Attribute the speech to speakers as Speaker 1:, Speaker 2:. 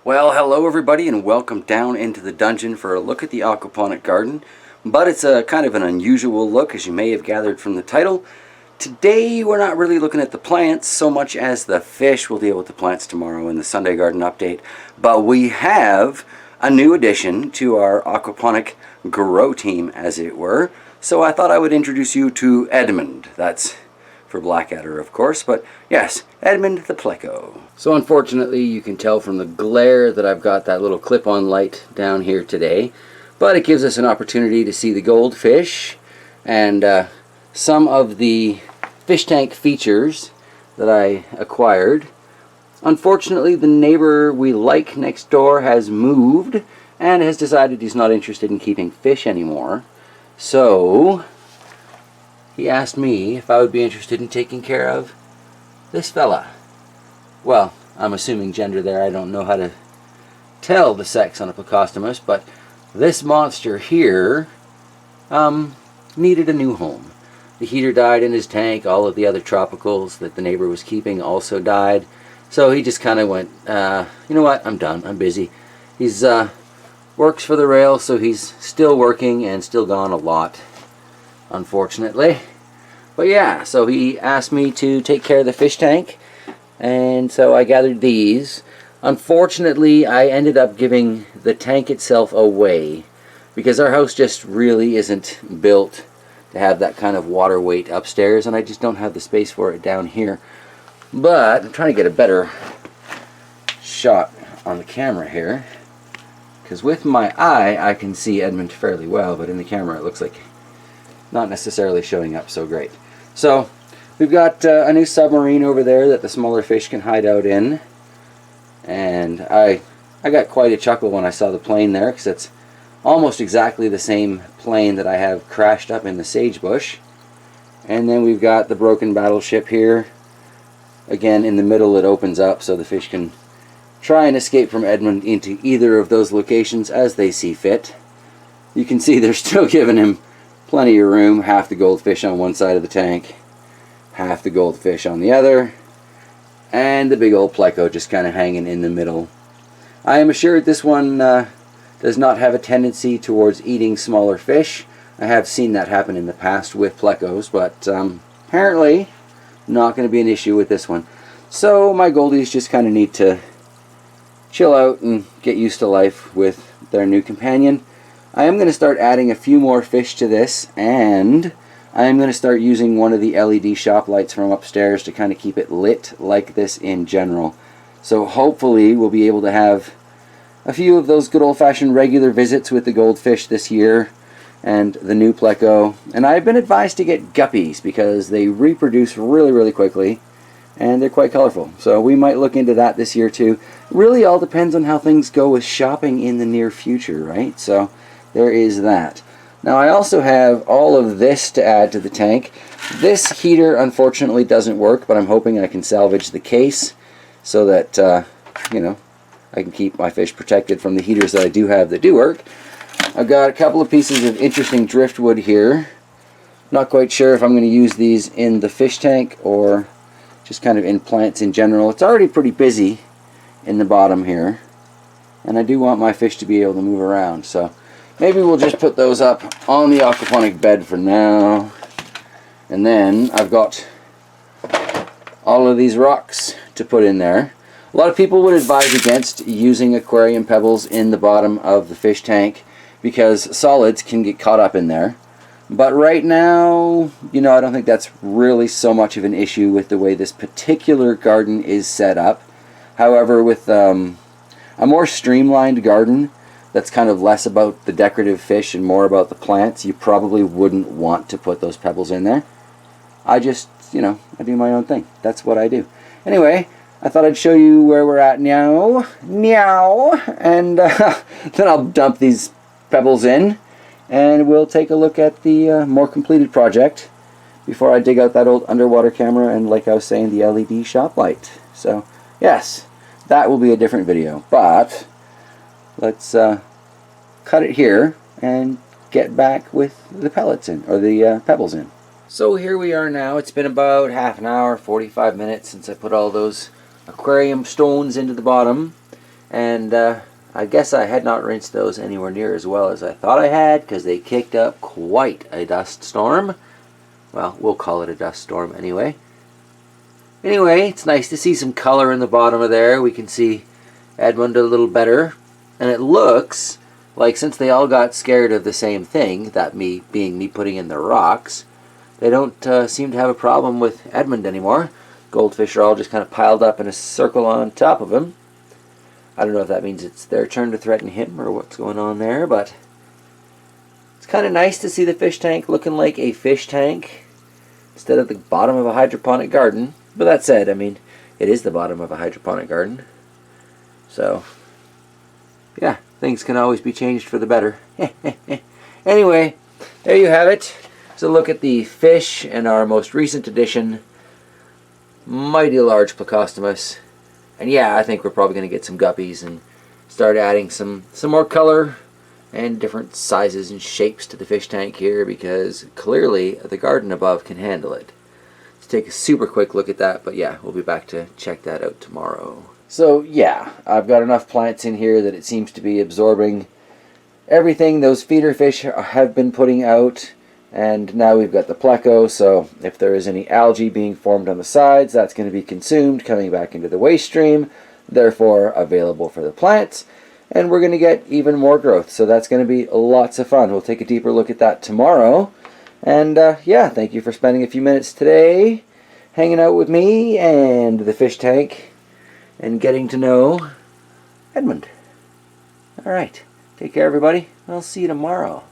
Speaker 1: Well, hello everybody and welcome down into the dungeon for a look at the aquaponic garden. But it's a kind of an unusual look, as you may have gathered from the title. Today we're not really looking at the plants so much as the fish. We'll deal with the plants tomorrow in the Sunday garden update. But we have a new addition to our aquaponic grow team, as it were. So I thought I would introduce you to Edmund. That's for Blackadder, of course, but yes, Edmund the Pleco. So unfortunately, you can tell from the glare that I've got that little clip-on light down here today, but it gives us an opportunity to see the goldfish and some of the fish tank features that I acquired. Unfortunately, the neighbor we like next door has moved and has decided he's not interested in keeping fish anymore. So he asked me if I would be interested in taking care of this fella. Well, I'm assuming gender there. I don't know how to tell the sex on a Plecostomus, but this monster here needed a new home. The heater died in his tank. All of the other tropicals that the neighbor was keeping also died. So he just kind of went, you know what, I'm done. I'm busy. He's works for the rail, so he's still working and still gone a lot, unfortunately. But yeah, so he asked me to take care of the fish tank, and so I gathered these. Unfortunately, I ended up giving the tank itself away because our house just really isn't built to have that kind of water weight upstairs, and I just don't have the space for it down here. But I'm trying to get a better shot on the camera here, because with my eye I can see Edmund fairly well, but in the camera it looks like not necessarily showing up so great. So we've got a new submarine over there that the smaller fish can hide out in, and I got quite a chuckle when I saw the plane there, because it's almost exactly the same plane that I have crashed up in the sagebush. And then we've got the broken battleship here. Again, in the middle it opens up so the fish can try and escape from Edmund into either of those locations as they see fit. You can see they're still giving him plenty of room. Half the goldfish on one side of the tank, half the goldfish on the other, and the big old Pleco just kind of hanging in the middle. I am assured this one does not have a tendency towards eating smaller fish. I have seen that happen in the past with Plecos, but apparently not going to be an issue with this one. So my goldies just kind of need to chill out and get used to life with their new companion. I am going to start adding a few more fish to this, and I am going to start using one of the LED shop lights from upstairs to kind of keep it lit like this in general. So hopefully we'll be able to have a few of those good old-fashioned regular visits with the goldfish this year and the new Pleco. And I've been advised to get guppies because they reproduce really, really quickly and they're quite colorful. So we might look into that this year too. Really all depends on how things go with shopping in the near future, right? So there is that. Now I also have all of this to add to the tank. This heater unfortunately doesn't work, but I'm hoping I can salvage the case so that, you know, I can keep my fish protected from the heaters that I do have that do work. I've got a couple of pieces of interesting driftwood here. Not quite sure if I'm going to use these in the fish tank or just kind of in plants in general. It's already pretty busy in the bottom here, and I do want my fish to be able to move around, so maybe we'll just put those up on the aquaponic bed for now. And then I've got all of these rocks to put in there. A lot of people would advise against using aquarium pebbles in the bottom of the fish tank because solids can get caught up in there. But right now, you know, I don't think that's really so much of an issue with the way this particular garden is set up. However, with a more streamlined garden that's kind of less about the decorative fish and more about the plants, you probably wouldn't want to put those pebbles in there. I just, you know, I do my own thing. That's what I do. Anyway, I thought I'd show you where we're at now. Meow. And then I'll dump these pebbles in, and we'll take a look at the more completed project before I dig out that old underwater camera and, like I was saying, the LED shop light. So, yes, that will be a different video. But let's cut it here and get back with the pellets in, or the pebbles in. So here we are now. It's been about half an hour, 45 minutes since I put all those aquarium stones into the bottom. And I guess I had not rinsed those anywhere near as well as I thought I had, because they kicked up quite a dust storm. Well, we'll call it a dust storm anyway. Anyway, it's nice to see some color in the bottom of there. We can see Edmund a little better. And it looks like, since they all got scared of the same thing, that being me putting in the rocks, they don't seem to have a problem with Edmund anymore. Goldfish are all just kind of piled up in a circle on top of him. I don't know if that means it's their turn to threaten him or what's going on there, but it's kind of nice to see the fish tank looking like a fish tank instead of the bottom of a hydroponic garden. But that said, I mean, it is the bottom of a hydroponic garden. So, yeah, things can always be changed for the better. Anyway, there you have it. So look at the fish in our most recent addition, mighty large Plecostomus. And yeah, I think we're probably going to get some guppies and start adding some more color and different sizes and shapes to the fish tank here, because clearly the garden above can handle it. Let's take a super quick look at that, but yeah, we'll be back to check that out tomorrow. So yeah, I've got enough plants in here that it seems to be absorbing everything those feeder fish have been putting out. And now we've got the Pleco, so if there is any algae being formed on the sides, that's going to be consumed, coming back into the waste stream, therefore available for the plants. And we're going to get even more growth, so that's going to be lots of fun. We'll take a deeper look at that tomorrow. And yeah, thank you for spending a few minutes today hanging out with me and the fish tank and getting to know Edmund. Alright, take care everybody. I'll see you tomorrow.